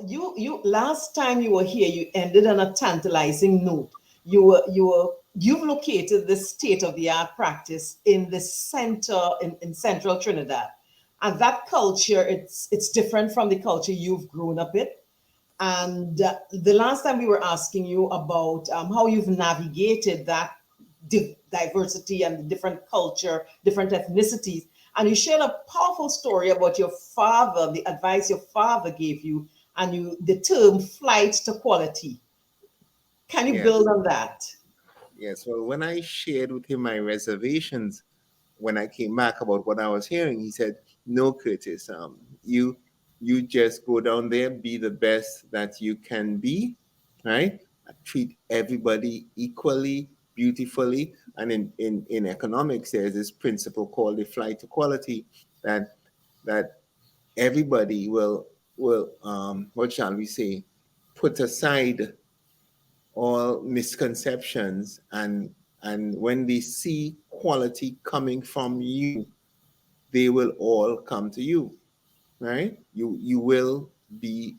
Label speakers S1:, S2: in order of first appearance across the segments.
S1: You last time you were here, you ended on a tantalizing note. You've located this state of the art practice in the center in central Trinidad. And that culture, it's different from the culture you've grown up in. And the last time we were asking you about how you've navigated that diversity and different culture, different ethnicities. And you shared a powerful story about your father, the advice your father gave you, and the term flight to quality. Can you build
S2: Yes,
S1: on that?
S2: yes. Well, when I shared with him my reservations when I came back about what I was hearing, he said, "No, Curtis, you just go down there, be the best that you can be, right? Treat everybody equally, beautifully." And in economics, there's this principle called the flight to quality, that that everybody will what shall we say, put aside all misconceptions, and when they see quality coming from you, they will all come to you, right? You will be,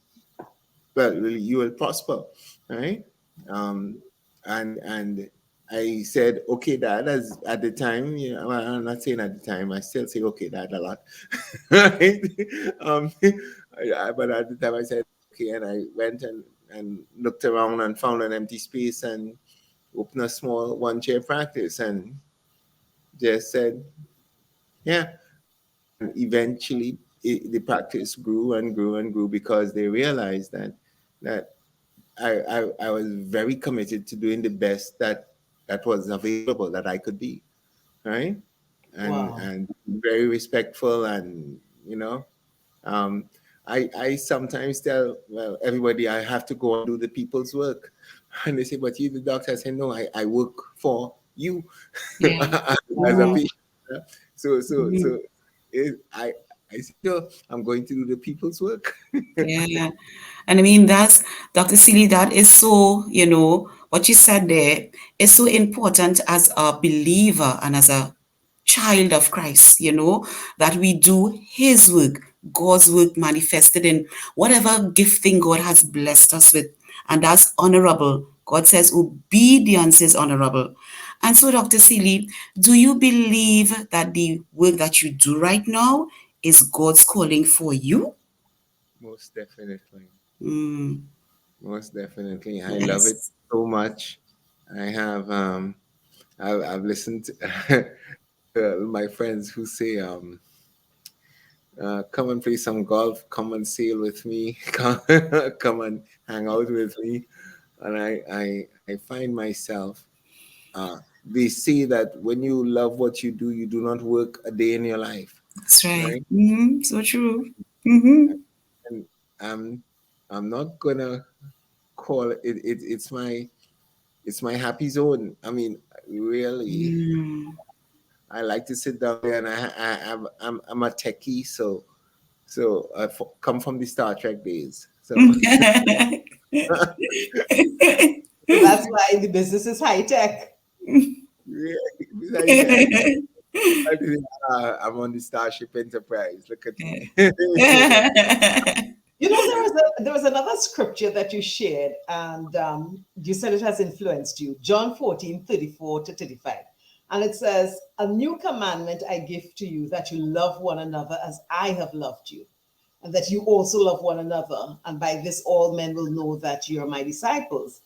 S2: well, really, you will prosper, right? um and I said, okay, Dad. As at the time, well, I'm not saying at the time, I still say okay, Dad, a lot. Right? um but at the time I said okay, and I went and looked around and found an empty space and opened a small one chair practice, and just said, yeah. And eventually the practice grew and grew and grew, because they realized that I was very committed to doing the best that was available that I could be, right?
S1: Wow.
S2: And very respectful, and you know, um, I sometimes tell, well, everybody, I have to go and do the people's work, and they say, but you the doctor. I say, no, I work for you
S3: Yeah.
S2: as a
S3: Mhm.
S2: patient. So so
S3: Mhm.
S2: so it, I say, no, I'm going to do the people's work.
S3: Yeah. And I mean, that's Dr. Seeley, that is so, what you said there is so important as a believer and as a child of Christ, that we do His work, God's work manifested in whatever gifting God has blessed us with. And that's honorable. God says obedience is honorable. And so, Dr. Seeley, do you believe that the work that you do right now is God's calling for you?
S2: Most definitely.
S3: Mm,
S2: Most definitely. I love it
S3: yes.
S2: so much. I have I've listened to my friends who say, come and play some golf, come and sail with me, come and hang out with me. And I find myself, they say that when you love what you do not work a day in your life,
S3: That's right.
S2: right?
S3: So true. Hmm.
S2: And I'm not gonna call it's my happy zone. I mean, really,
S3: Mm.
S2: I like to sit down there, and I'm a techie, so I come from the Star Trek days. So
S1: So that's why the business is high tech.
S2: yeah, besides that, I think, I'm on the Starship Enterprise. Look at me.
S1: There was another scripture that you shared, and you said it has influenced you. John 14:34-35. And it says, "A new commandment I give to you, that you love one another as I have loved you, and that you also love one another. And by this all men will know that you are my disciples,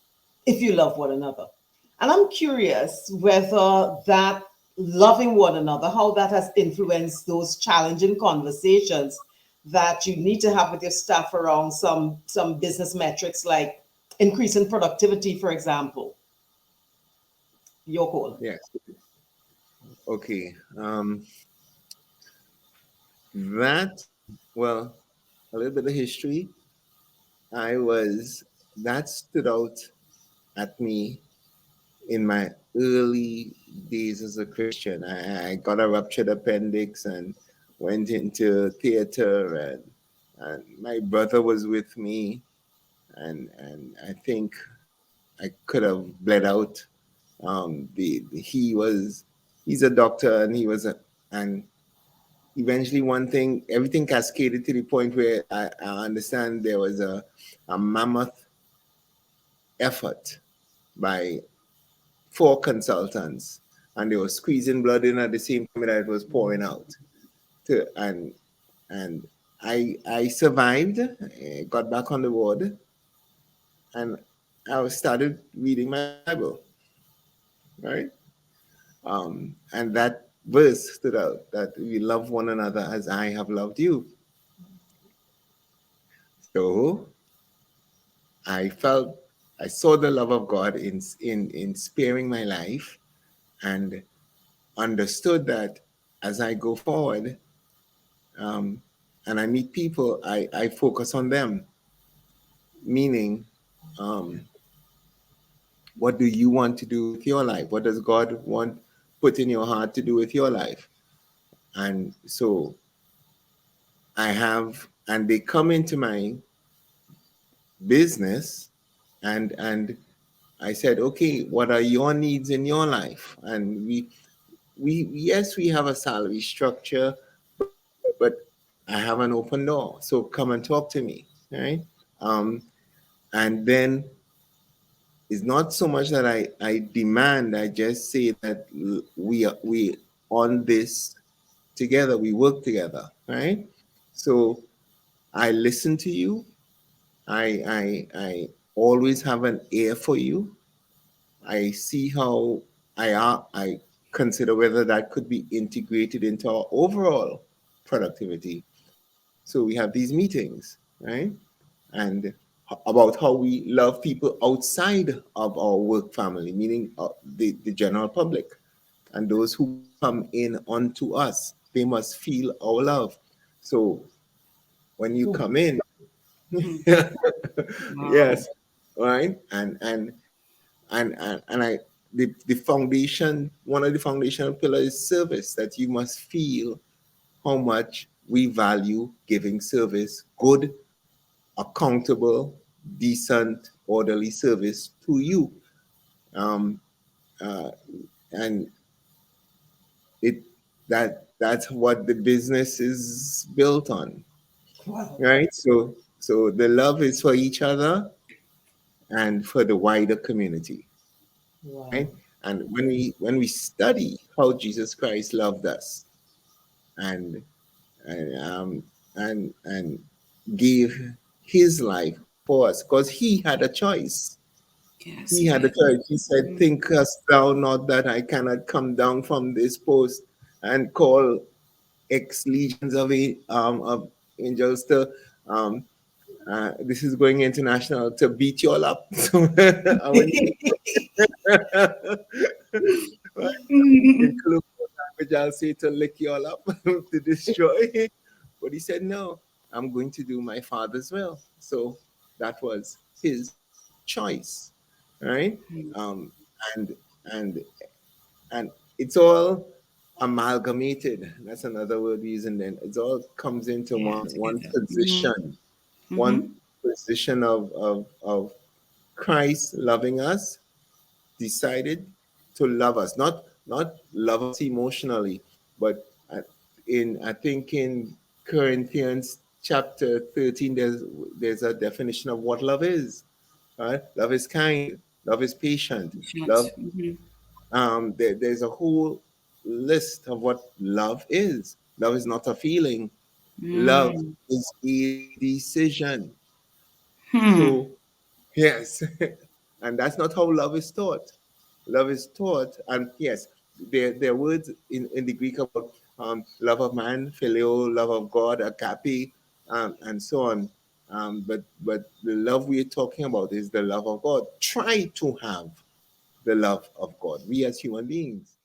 S1: if you love one another." And I'm curious whether that loving one another, how that has influenced those challenging conversations that you need to have with your staff around some business metrics like increasing productivity, for example. Your call.
S2: Yes. Okay. That, well, a little bit of history. I was that stood out at me in my early days as a Christian. I got a ruptured appendix and went into theater, and my brother was with me, and I think I could have bled out. He's a doctor, and he was a, and eventually one thing, everything cascaded to the point where I understand there was a mammoth effort by 4 consultants, and they were squeezing blood in at the same time that it was pouring out. To, and I survived, got back on the board, and I started reading my Bible, right? And that verse stood out, that we love one another as I have loved you. So I felt, I saw the love of God in sparing my life, and understood that as I go forward, um, and I meet people, I focus on them. Meaning, um, what do you want to do with your life? What does God want put in your heart to do with your life? And so I have, and they come into my business, and I said, okay, what are your needs in your life? And we yes, we have a salary structure, but I have an open door. So come and talk to me, right? Um, and then it's not so much that I demand, I just say that we on this together, we work together, right? So I listen to you. I always have an ear for you. I see how I consider whether that could be integrated into our overall productivity. So we have these meetings, right? And about how we love people outside of our work family, meaning the general public, and those who come in onto us, they must feel our love. So when you
S1: Cool.
S2: come in,
S3: Hmm. Wow.
S2: yes, right, and I the foundation, one of the foundational pillars is service, that you must feel how much we value giving service, good, accountable, decent, orderly service to you. Um, uh, and it that's what the business is built on,
S1: Wow.
S2: right? So the love is for each other and for the wider community,
S1: Wow.
S2: right? And when we study how Jesus Christ loved us, and and and gave his life for us, because he had a choice.
S3: Yes,
S2: He
S3: he
S2: had a
S3: did.
S2: choice. He said,
S3: Mm.
S2: thinkest thou not that I cannot come down from this post and call X legions of angels to, um, this is going international, to beat you all up. So, when you, in colloquial language, I'll say to lick you all up, to destroy. But he said, no, I'm going to do my father's will. So that was his choice, right? Um, and and and it's all amalgamated. That's another word we use, and then it all comes into
S3: Yeah,
S2: one
S3: together. Mm-hmm.
S2: position, one
S3: Mm-hmm.
S2: position of Christ loving us, decided to love us, not love us emotionally, but uh, in I think in Corinthians chapter 13, there's a definition of what love is. Right? Love is kind, love is patient, love.
S3: Mm-hmm.
S2: There's a whole list of what love is. Love is not a feeling. Love
S3: Mm.
S2: is a decision.
S3: Hmm.
S2: So yes, and that's not how love is taught. Love is taught, and yes, there are words in the Greek about love of man, phileo, love of God, agape, and so on. But the love we're talking about is the love of God. Try to have the love of God. We as human beings.